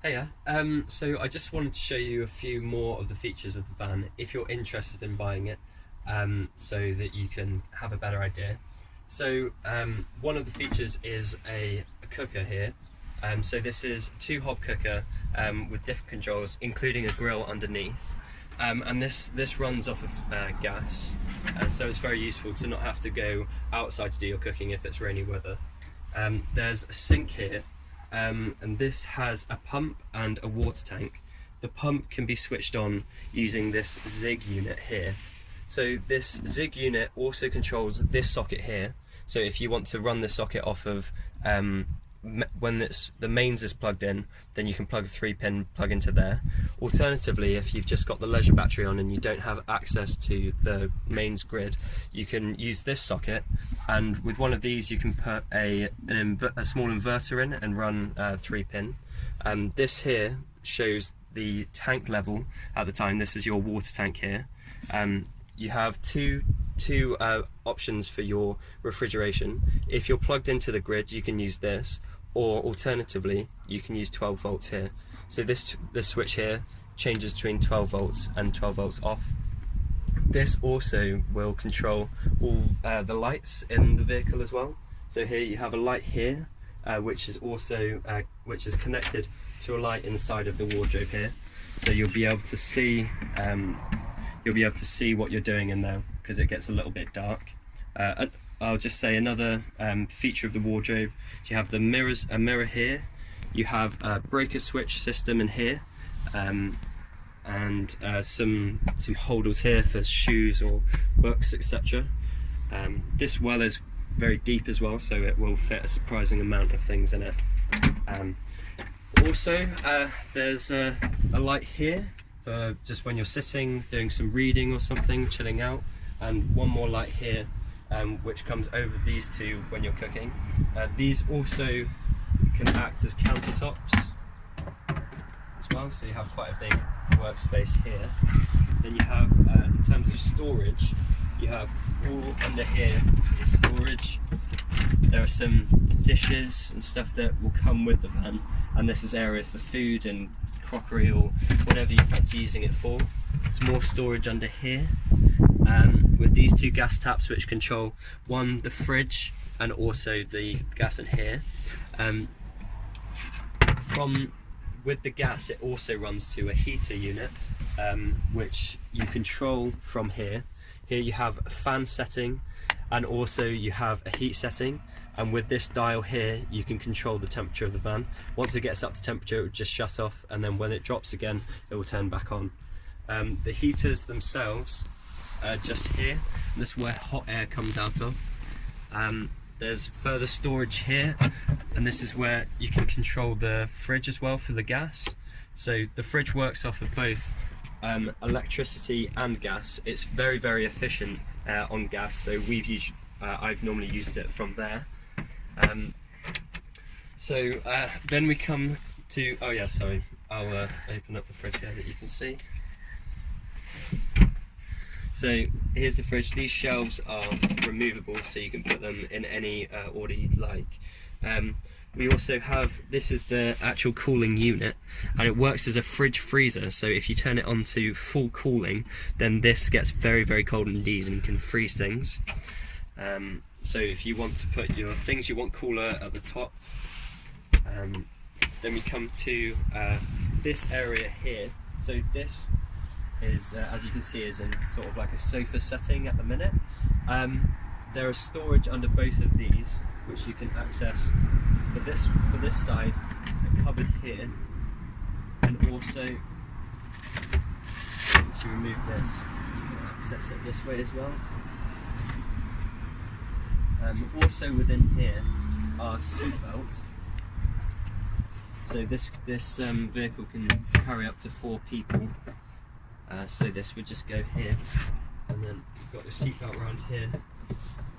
Hiya, so I just wanted to show you a few more of the features of the van if you're interested in buying it, so that you can have a better idea. So one of the features is a cooker here. So this is a 2-hob cooker with different controls, including a grill underneath. And this runs off of gas, so it's very useful to not have to go outside to do your cooking if it's rainy weather. There's a sink here. And this has a pump and a water tank. The pump can be switched on using this ZIG unit here. So this ZIG unit also controls this socket here. So if you want to run the socket off of when the mains is plugged in, then you can plug a 3-pin plug into there. Alternatively, if you've just got the leisure battery on and you don't have access to the mains grid, you can use this socket, and with one of these you can put a small inverter in and run 3-pin. This here shows the tank level at the time. This is your water tank here. You have two options for your refrigeration. If you're plugged into the grid, you can use this, or alternatively you can use 12 volts here. So this switch here changes between 12 volts and 12 volts off. This also will control all the lights in the vehicle as well. So here you have a light here, which is also connected to a light inside of the wardrobe here. So you'll be able to see what you're doing in there, because it gets a little bit dark. I'll just say another feature of the wardrobe: you have a mirror here, you have a breaker switch system in here, and some holders here for shoes or books, etc. This well is very deep as well, so it will fit a surprising amount of things in it. Also, there's a light here for just when you're sitting, doing some reading or something, chilling out, and one more light here, which comes over these two when you're cooking. These also can act as countertops as well, so you have quite a big workspace here. Then you have, in terms of storage, you have all under here is storage. There are some dishes and stuff that will come with the van, and this is area for food and crockery or whatever you fancy using it for. There's more storage under here, with these two gas taps which control the fridge and also the gas in here. With the gas, it also runs to a heater unit, which you control from here. Here you have a fan setting, and also you have a heat setting, and with this dial here you can control the temperature of the van. Once it gets up to temperature, it will just shut off, and then when it drops again it will turn back on. The heaters themselves are just here. This is where hot air comes out of. There's further storage here, and this is where you can control the fridge as well for the gas. So the fridge works off of both electricity and gas. It's very, very efficient on gas, so I've normally used it from there. Then we come to, oh yeah, sorry, I'll open up the fridge here that you can see. So here's the fridge. These shelves are removable, so you can put them in any order you'd like. We also have, this is the actual cooling unit, and it works as a fridge freezer. So if you turn it on to full cooling, then this gets very, very cold indeed and can freeze things. So if you want to put your things you want cooler at the top, then we come to this area here. So this is, as you can see, is in sort of like a sofa setting at the minute. There is storage under both of these, which you can access for this side, a cupboard here, and also once you remove this, you can access it this way as well. Also within here are seat belts. So this vehicle can carry up to 4 people. So this would just go here, and then you've got your seatbelt around here,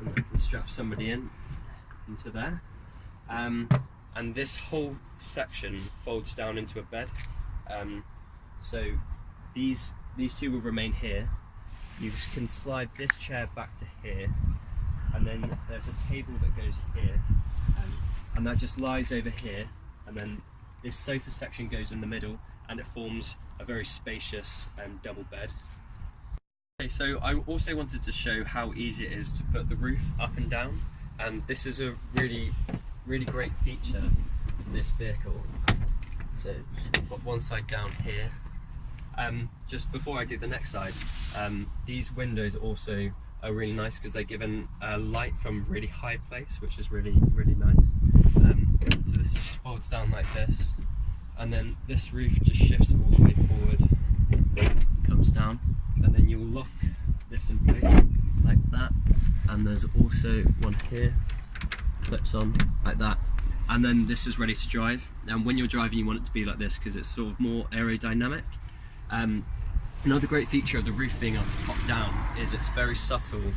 and that can strap somebody into there. And this whole section folds down into a bed. So these two will remain here. You can slide this chair back to here, and then there's a table that goes here, and that just lies over here, and then this sofa section goes in the middle and it forms a very spacious double bed. Okay, so I also wanted to show how easy it is to put the roof up and down, and this is a really great feature of this vehicle. So I've got one side down here. Just before I do the next side, these windows also are really nice because they're given light from really high place, which is really nice. So this just folds down like this, and then this roof just shifts all the way forward, comes down, and then you'll lock this in place like that. And there's also one here, clips on like that, and then this is ready to drive. And when you're driving, you want it to be like this because it's sort of more aerodynamic. Another great feature of the roof being able to pop down is it's very subtle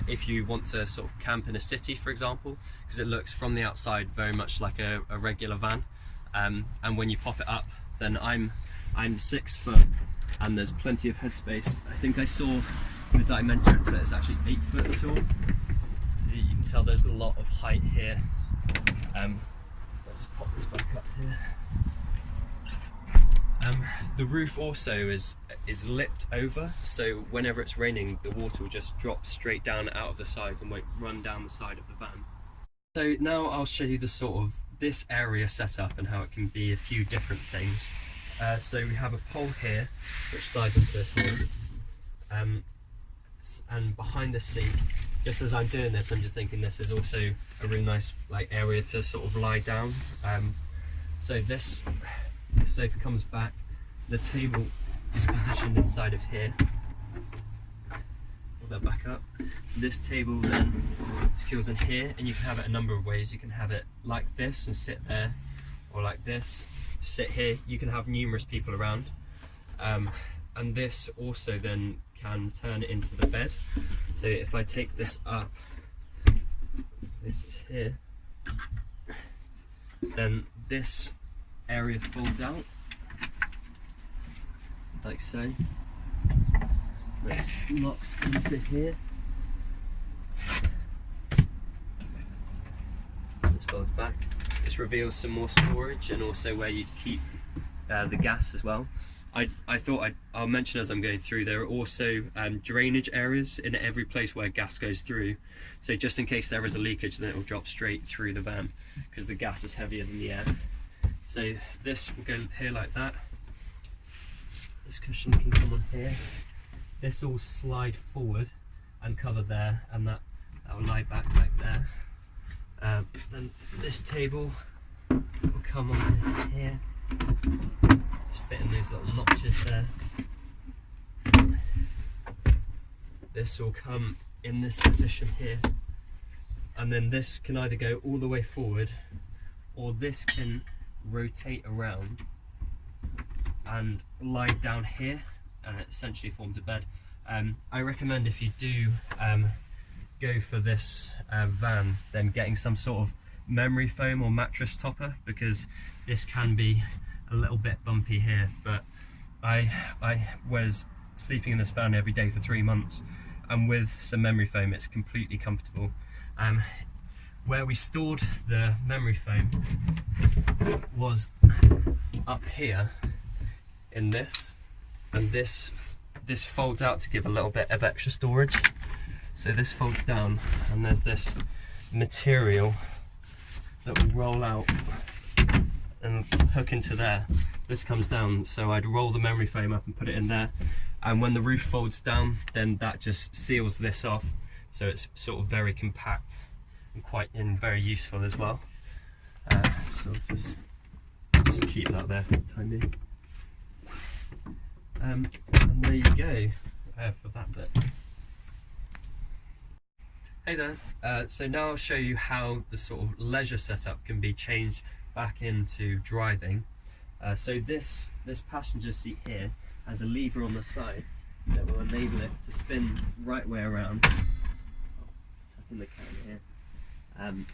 if you want to sort of camp in a city, for example, because it looks from the outside very much like a regular van, and when you pop it up, then I'm 6 foot and there's plenty of headspace. I think I saw in the dimensions that it's actually 8 foot tall, so you can tell there's a lot of height here. I'll just pop this back up here. The roof also is lipped over, so whenever it's raining, the water will just drop straight down out of the sides and won't run down the side of the van. So now I'll show you the sort of this area setup and how it can be a few different things. So we have a pole here which slides into this hole, and behind the seat, just as I'm doing this, I'm just thinking this is also a really nice area to sort of lie down. So this sofa comes back, the table is positioned inside of here. Pull that back up. This table then secures in here, and you can have it a number of ways. You can have it like this and sit there, or like this, sit here. You can have numerous people around. And this also then can turn into the bed. So if I take this up, this is here, then this area folds out like so. This locks into here. This folds back. This reveals some more storage and also where you'd keep the gas as well. I thought I'll mention as I'm going through, there are also drainage areas in every place where gas goes through. So just in case there is a leakage, then it will drop straight through the van because the gas is heavier than the air. So this will go here like that. This cushion can come on here. This will slide forward and cover there, and that will lie back like there. Then this table will come onto here. Just fit in those little notches there. This will come in this position here, and then this can either go all the way forward, or this can rotate around and lie down here, and it essentially forms a bed. I recommend if you do go for this van, then getting some sort of memory foam or mattress topper, because this can be a little bit bumpy here. But I was sleeping in this van every day for 3 months, and with some memory foam it's completely comfortable. Where we stored the memory foam was up here in this, and this folds out to give a little bit of extra storage. So this folds down, and there's this material that will roll out and hook into there. This comes down, so I'd roll the memory foam up and put it in there, and when the roof folds down, then that just seals this off, so it's sort of very compact and very useful as well. So just keep that there for the time being. And there you go for that bit. Hey there, so now I'll show you how the sort of leisure setup can be changed back into driving. So this passenger seat here has a lever on the side that will enable it to spin right way around. Tuck in the camera here.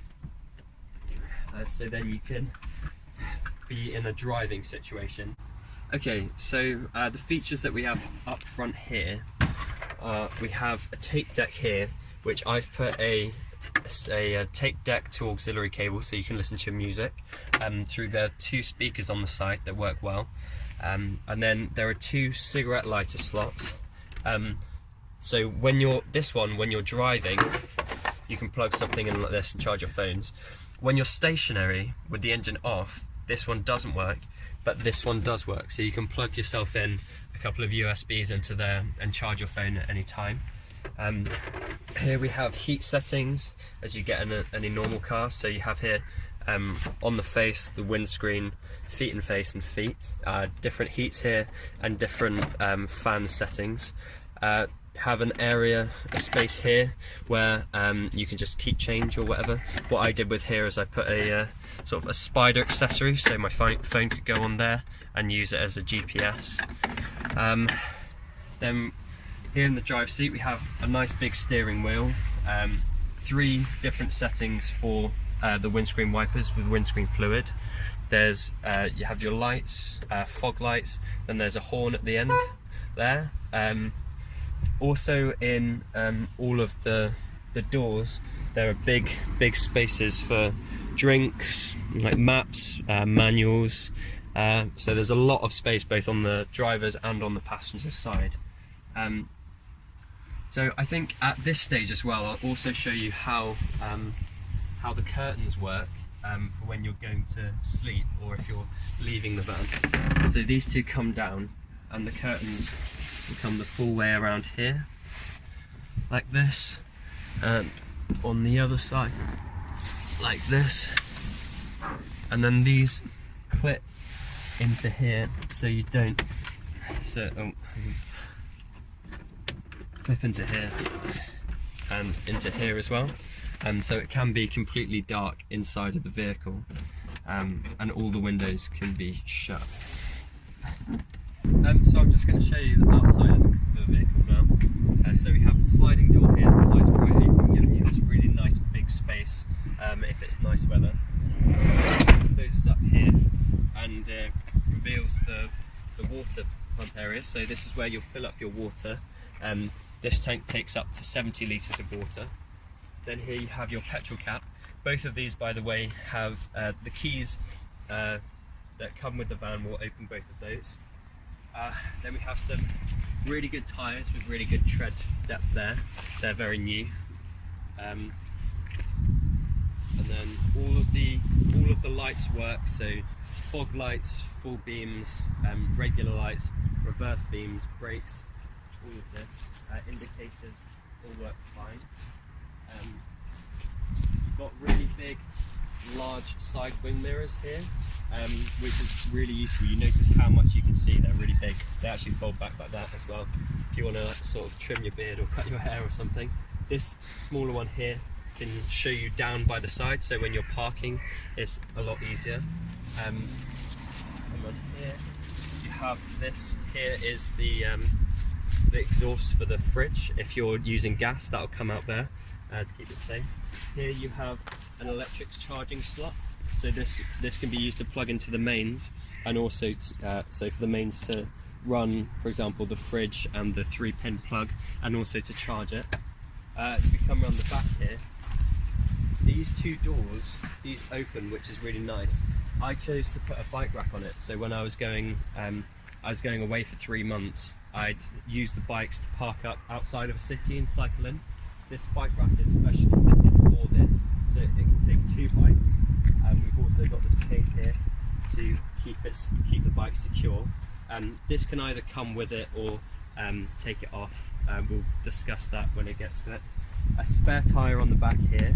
So then you can be in a driving situation. Okay, so the features that we have up front here, we have a tape deck here, which I've put a a tape deck to auxiliary cable, so you can listen to your music through the 2 speakers on the side that work well, and then there are 2 cigarette lighter slots. So when you're driving, you can plug something in like this and charge your phones. When you're stationary with the engine off, this one doesn't work, but this one does work. So you can plug yourself in a couple of USBs into there and charge your phone at any time. Here we have heat settings, as you get in any normal car. So you have here on the face, the windscreen, feet and face and feet, different heats here and different fan settings. Have an area, a space here where you can just keep change or whatever. What I did with here is I put a sort of a spider accessory, so my phone could go on there and use it as a GPS. Then here in the drive seat we have a nice big steering wheel, 3 different settings for the windscreen wipers with windscreen fluid. There's you have your lights, fog lights, then there's a horn at the end there. Also in all of the doors there are big spaces for drinks, like maps, manuals, so there's a lot of space both on the driver's and on the passenger side. So I think at this stage as well I'll also show you how the curtains work for when you're going to sleep or if you're leaving the van. So these 2 come down and the curtains will come the full way around here, like this, and on the other side, like this, and then these clip into here, so you don't, clip into here and into here as well, and so it can be completely dark inside of the vehicle, and all the windows can be shut. So I'm just going to show you the outside of the vehicle now. So we have a sliding door here, the side's quite open, giving you this really nice big space if it's nice weather. Closes up here and reveals the water pump area. So this is where you'll fill up your water. This tank takes up to 70 litres of water. Then here you have your petrol cap. Both of these, by the way, have the keys that come with the van will open both of those. Then we have some really good tyres with really good tread depth there. They're very new. And then all of the lights work. So fog lights, full beams, regular lights, reverse beams, brakes, all of this. Indicators all work fine. We've got really big, large side wing mirrors here, which is really useful. You notice how much you can see. They're really big. They actually fold back like that as well if you want to sort of trim your beard or cut your hair or something. This smaller one here can show you down by the side, so when you're parking it's a lot easier. And then here you have this. Here is the exhaust for the fridge. If you're using gas, that'll come out there to keep it safe. Here you have an electric charging slot, so this can be used to plug into the mains, and also so for the mains to run, for example, the fridge and the 3-pin plug, and also to charge it. If we come around the back here, these 2 doors, these open, which is really nice. I chose to put a bike rack on it, so when I was going away for 3 months, I'd use the bikes to park up outside of a city and cycle in. This bike rack is specially fitted for this, so it can take 2 bikes. We've also got this chain here to keep the bike secure. This can either come with it or take it off. We'll discuss that when it gets to it. A spare tyre on the back here,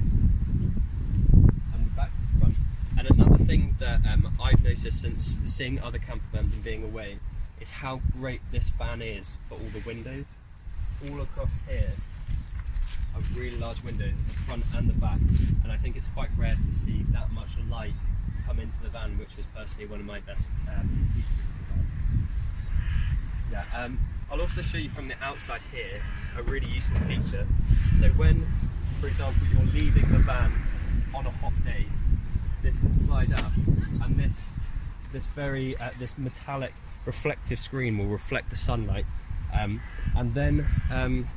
and the back to the front. And another thing that I've noticed since seeing other camper vans and being away is how great this van is for all the windows. All across here are really large windows at the front and the back, and I think it's quite rare to see that much light come into the van, which was personally one of my best features of the van. Yeah, I'll also show you from the outside here a really useful feature. So when, for example, you're leaving the van on a hot day, this can slide up, and this metallic reflective screen will reflect the sunlight And then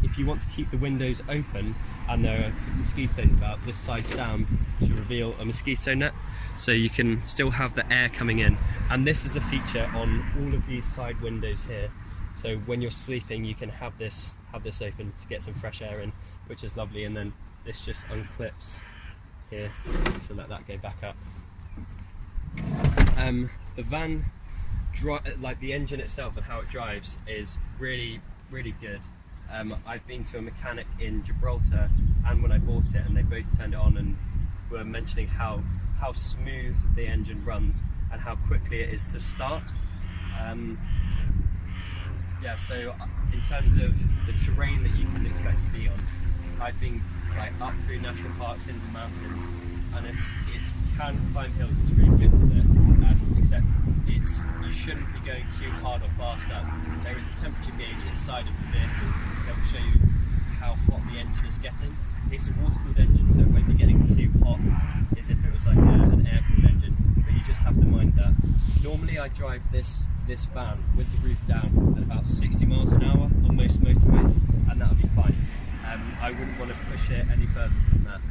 if you want to keep the windows open and there are mosquitoes about, this slides down to reveal a mosquito net, so you can still have the air coming in. And this is a feature on all of these side windows here, so when you're sleeping you can have this open to get some fresh air in, which is lovely. And then this just unclips here, so let that go back up. The van, like the engine itself and how it drives, is really good. I've been to a mechanic in Gibraltar and when I bought it, and they both turned it on and were mentioning how smooth the engine runs and how quickly it is to start. Yeah, so in terms of the terrain that you can expect to be on, I've been like up through national parks into mountains, and it can climb hills. It's really good with it, except you shouldn't be going too hard or fast up. There is a temperature gauge inside of the vehicle that will show you how hot the engine is getting. It's a water-cooled engine, so it won't be getting too hot as if it was like an air-cooled engine, but you just have to mind that. Normally I drive this van with the roof down at about 60 miles an hour on most motorways, and that'll be fine. I wouldn't want to push it any further than that.